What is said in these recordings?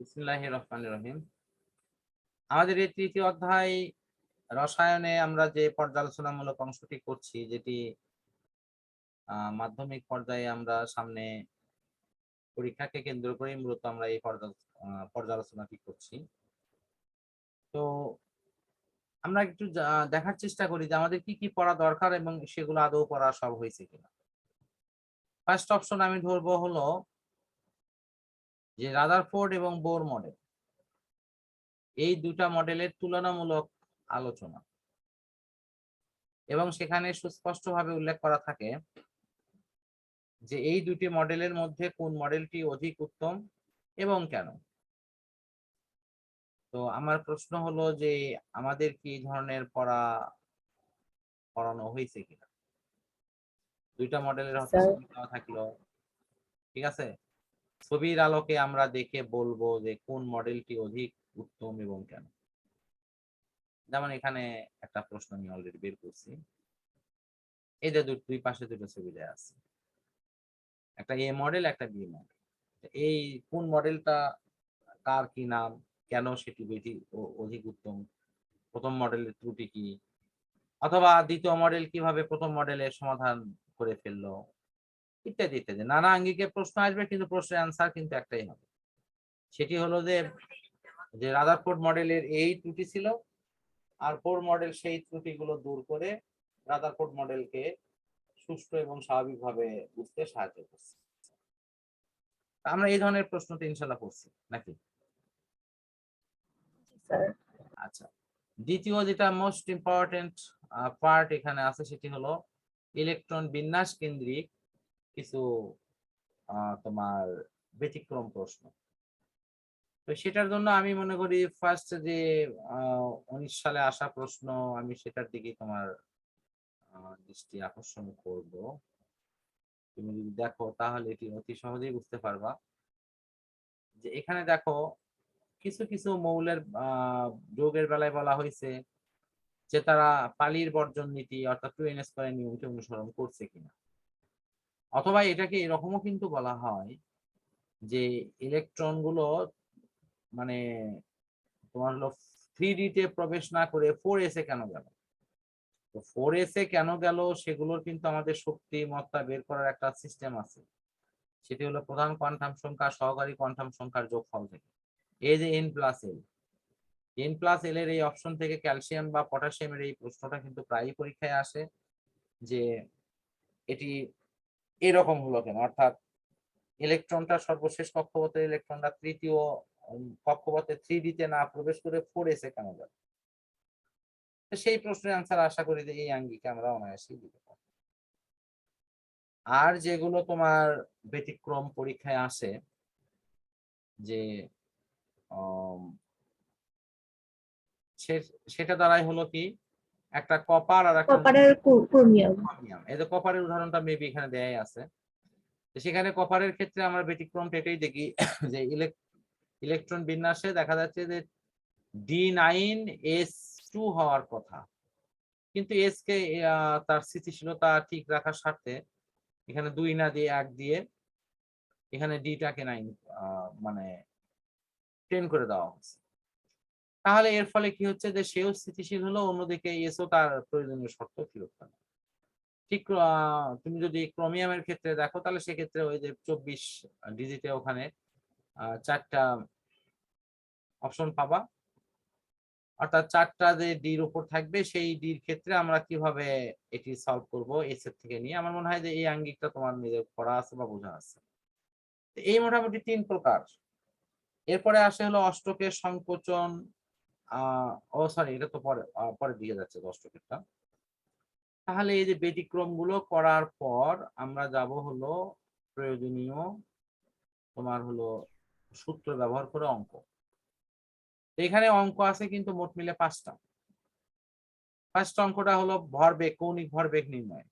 বিসমিল্লাহির রহমানির রহিম। আমাদের এই তৃতীয় অধ্যায় রসায়নে আমরা যে পর্যালোচনামূলক অংশটি করছি, যেটি মাধ্যমিক পর্যায়ে আমরা সামনে পরীক্ষাকে কেন্দ্র করে মূলত আমরা এই পর্যালোচনাটি করছি। তো আমরা একটু দেখার চেষ্টা করি যে আমাদের কি কি পড়া দরকার এবং সেগুলো আদৌ পড়া সব হয়েছে কিনা। ফার্স্ট অপশন আমি ধরবো হলো যে রাদারফোর্ড এবং বোর মডেল, এই দুটা মডেলের তুলনামূলক আলোচনা, এবং সেখানে সুস্পষ্টভাবে উল্লেখ করা থাকে যে এই দুটি মডেলের মধ্যে কোন মডেলটি অধিক উত্তম এবং কেন। তো আমার প্রশ্ন হলো যে আমাদের কি এই ধরনের পড়ানো হয়েছে কিনা। দুইটা মডেলের হয়তো ছবি দেওয়া থাকলো, ঠিক আছে, ছবির আলোকে আমরা দেখে বলবো যে কোন মডেলটি অধিক উত্তম এবং কেন। যেমন এখানে একটা প্রশ্ন আমি অলরেডি বের করছি, এই যে দুই পাশে দুটো ছবি দেওয়া আছে, একটা এ মডেল একটা বি মডেল। এই কোন মডেলটা কার কি নাম, কেন সেটি বেশি অধিক উত্তম, প্রথম মডেলের ত্রুটি কি, অথবা দ্বিতীয় মডেল কিভাবে প্রথম মডেলের সমাধান করে ফেললো, ইত্যাদি ইত্যাদি নানা আঙ্গিকে প্রশ্ন আসবে, কিন্তু প্রশ্নের অ্যান্সার কিন্তু একটাই হবে, সেটি হলো যে রাদারফোর্ড মডেলের এই ত্রুটি ছিল, আর বোর মডেল সেই ত্রুটিগুলো দূর করে রাদারফোর্ড মডেলকে সুষ্ঠু এবং স্বাভাবিকভাবে বুঝতে সাহায্য করছে। আমরা এই ধরনের প্রশ্নটা ইনশাল্লাহ করছি নাকি? আচ্ছা, দ্বিতীয় যেটা মোস্ট ইম্পর্টেন্ট পার্ট এখানে আছে সেটি হলো ইলেকট্রন বিন্যাস কেন্দ্রিক কিছু তোমার ব্যতিক্রম প্রশ্ন। তো সেটার জন্য আমি মনে করি ফার্স্ট যে 19 সালে আসা প্রশ্ন, আমি সেটার দিকে তোমার দৃষ্টি আকর্ষণ করব। তুমি যদি দেখো তাহলে এটি অতি সহজেই বুঝতে পারবা যে এখানে দেখো কিছু কিছু মৌলের যৌগের বেলায় বলা হয়েছে যে তারা পালির বর্জন নীতি অর্থাৎ 2n স্কয়ার নিয়মকে অনুসরণ করছে কিনা, অথবা এটাকে এরকমও কিন্তু বলা হয় যে ইলেকট্রন গুলো মানে তোমার হলো 3D তে প্রবেশ না করে 4s এ কেন গেল। তো 4s এ কেন গেল সেগুলোর কিন্তু আমাদের শক্তি মত্তা বের করার একটা সিস্টেম আছে, সেটি হলো প্রধান কোয়ান্টাম সংখ্যা সহকারী কোয়ান্টাম সংখ্যার যোগফল থেকে, এই যে n+l এর এই অপশন থেকে ক্যালসিয়াম বা পটাশিয়ামের এই প্রশ্নটা কিন্তু প্রায়ই পরীক্ষায় আসে যে এটি এরকম হলো কেন, অর্থাৎ ইলেকট্রনটা সর্বশেষ কক্ষপথের ইলেকট্রনটা তৃতীয় কক্ষপথে 3D তে না প্রবেশ করে 4s এ কেন গেল। তো সেই প্রশ্নের আনসার আশা করি যে এই আঙ্গিকে আমরা অনায়াসেই দিতে পারি। আর যেগুলো তোমার ব্যতিক্রম পরীক্ষায় আসে যে সেটা দ্বারাই হলো কি একটা কপার আর একটা ক্রোমিয়াম। এই যে কপারের উদাহরণটা মেবি এখানে দেয়াই আছে, সেখানে কপারের ক্ষেত্রে আমরা ব্যতিক্রমটা এটাই দেখি যে ইলেকট্রন বিন্যাসে দেখা যাচ্ছে যে D9S2 হওয়ার কথা, কিন্তু এস কে তার স্থিতিশীলতা ঠিক রাখার স্বার্থে এখানে 2 না দিয়ে 1 দিয়ে এখানে ডিটাকে 9 মানে 10 করে দেওয়া হচ্ছে। তাহলে এর ফলে কি হচ্ছে যে সেও স্থিতিশীল হলো, অন্যদিকে এসও তার প্রয়োজনীয় শর্ত ফেরত পেল। ঠিক তুমি যদি ক্রোমিয়ামের ক্ষেত্রে দেখো তাহলে সেক্ষেত্রে ওই যে 24 ডিজিটে ওখানে 4টা অপশন পাবা, অর্থাৎ 4টা যে ডির উপর থাকবে সেই ডির ক্ষেত্রে আমরা কিভাবে এটি সলভ করব এস এর থেকে নিয়ে, আমার মনে হয় যে এই আঙ্গিকটা তোমার নিজের পড়া আছে বা বোঝা আছে। এই মোটামুটি 3 প্রকার। এরপরে আসে হলো অষ্টকের সংকোচন, সরি এটা তো পরে দিকে যাচ্ছে অষ্টকেরটা। তাহলে এই যে ব্যতিক্রম গুলো করার পর আমরা যাব হলো প্রয়োজনীয় তোমার হলো সূত্র ব্যবহার করে অঙ্ক। এখানে অঙ্ক আছে কিন্তু মোট মিলে 5টা। ফার্স্ট অঙ্কটা হলো ভরবেগ, কৌণিক ভরবেগ নির্ণয়।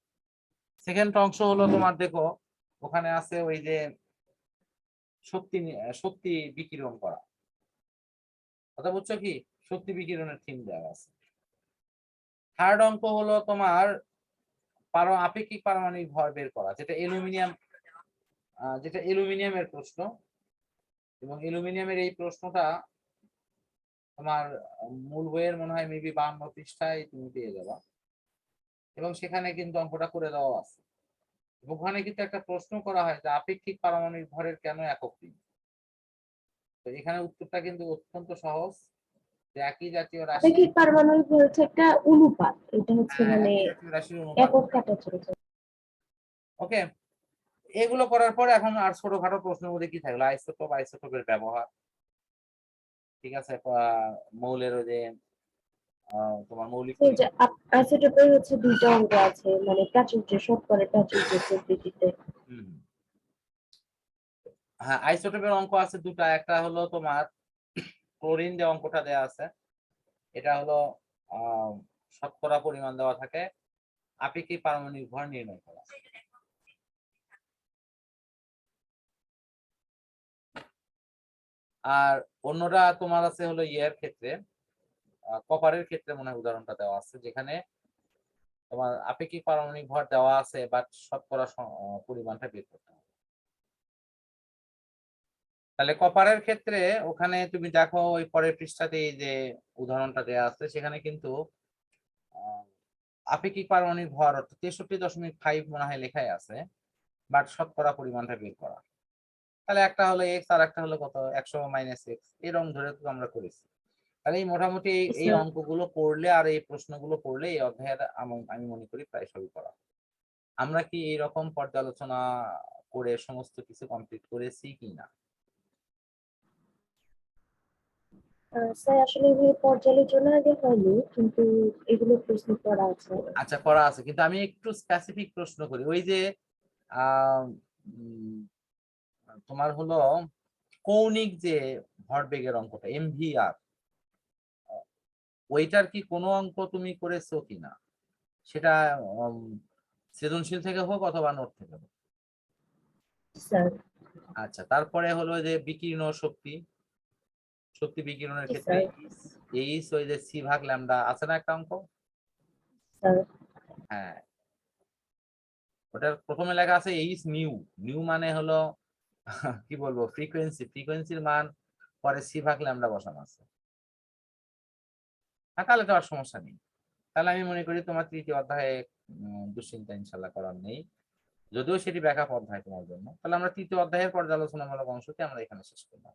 সেকেন্ড অংশ হলো তোমার দেখো ওখানে আছে ওই যে শক্তি বিকিরণ করা, কথা বুঝছো কি, শক্তি বিকিরণের থিম দেওয়া আছে। থার্ড অঙ্ক হলো তোমার আপেক্ষিক পারমাণবিক ভর বের করা, যেটা অ্যালুমিনিয়ামের প্রশ্ন। এবং অ্যালুমিনিয়ামের এই প্রশ্নটা তোমার মূল বইয়ের মনে হয় মেবি 52 পৃষ্ঠায় তুমি পেয়ে যাবা, এবং সেখানে কিন্তু অঙ্কটা করে দেওয়া আছে। ওখানে কিন্তু একটা প্রশ্ন করা হয় যে আপেক্ষিক পারমাণবিক ভরের কেন একক নেই। তো এখানে উত্তরটা কিন্তু অত্যন্ত সহজ, যে একই জাতীয় রাশি, আপেক্ষিক পারমাণবিক ভর হচ্ছে একটা অনুপাত, এটা হচ্ছে মানে একই জাতীয় রাশির অনুপাত। একক কাটা চলছে। ওকে, এগুলো করার পরে এখন আর ছোটখাটো প্রশ্নের মধ্যে কি থাকলো, আইসোটোপ, আইসোটোপের ব্যবহার, ঠিক আছে, মৌলের ওই যে তোমার মৌলিক এই যে আইসোটোপের হচ্ছে দুইটা অঙ্ক আছে, মানে প্রাচুর্য, শতকরা প্রাচুর্য প্রকৃতিতে। হ্যাঁ, আইসোটোপের অঙ্ক আছে দুটা, একটা হলো তোমার ক্লোরিন যে অঙ্কটা দেওয়া আছে, এটা হলো শতকরা পরিমাণ দেওয়া থাকে, আপেক্ষিক পারমাণবিক ভর নির্ণয় করা। আর অন্যটা তোমার আছে হলো ইয়ের ক্ষেত্রে, কপারের ক্ষেত্রে মনে হয় উদাহরণটা দেওয়া আছে, যেখানে তোমার আপেক্ষিক পারমাণবিক ভর দেওয়া আছে বাট শতকরা পরিমাণটা বের করতে হবে। তাহলে কপারের ক্ষেত্রে ওখানে তুমি দেখো ওই পরের পৃষ্ঠাতে যে উদাহরণটা দেওয়া আছে, সেখানে কিন্তু আপেক্ষিক পারমাণবিক ভর 63.5 মনে হয় লেখাই আছে, বাট শতকরা পরিমাণটা বের করা। তাহলে একটা হলো এক্স আর একটা হলো কত, 100 - x, এরকম ধরে তো আমরা করেছি। তাহলে এই মোটামুটি এই অঙ্কগুলো করলে আর এই প্রশ্নগুলো করলে এই অধ্যায়ের আমি মনে করি প্রায় সবই করা। আমরা কি এইরকম পর্যালোচনা করে সমস্ত কিছু কমপ্লিট করেছি কিনা? স্যার আসলে এগুলো পর্যালোচনা আগে হয়নি, কিন্তু এগুলো প্রশ্ন করা আছে। আচ্ছা, করা আছে, কিন্তু আমি একটু স্পেসিফিক প্রশ্ন করি। ওই যে তোমার হলো কৌণিক যে ভরবেগের অঙ্কটা এমভিআর, ওইটার কি কোনো অঙ্ক তুমি করেছো কিনা, সেটা সৃজনশীল থেকে হোক অথবা নোট থেকে হোক? স্যার আচ্ছা, তারপরে হলো যে বিকিরণ শক্তি, শক্তি বিকিরণের ক্ষেত্রে এইচ ওই যে সি ভাগ ল্যামডা আছে না একটা অঙ্ক? হ্যাঁ, ওটার প্রথমে লেখা আছে এইচ নিউ, নিউ মানে হলো কি বলবো ফ্রিকোয়েন্সি, ফ্রিকোয়েন্সির মান, পরে সি ভাগ ল্যামডা বসানো আছে। হ্যাঁ, তাহলে তো আর সমস্যা নেই। তাহলে আমি মনে করি তোমার তৃতীয় অধ্যায়ে দুশ্চিন্তা ইনশাল্লাহ করার নেই, যদিও সেটি ব্যাকআপ অধ্যায় তোমার জন্য। তাহলে আমরা তৃতীয় অধ্যায়ের পর্যালোচনামূলক অংশটি আমরা এখানে শেষ করলাম।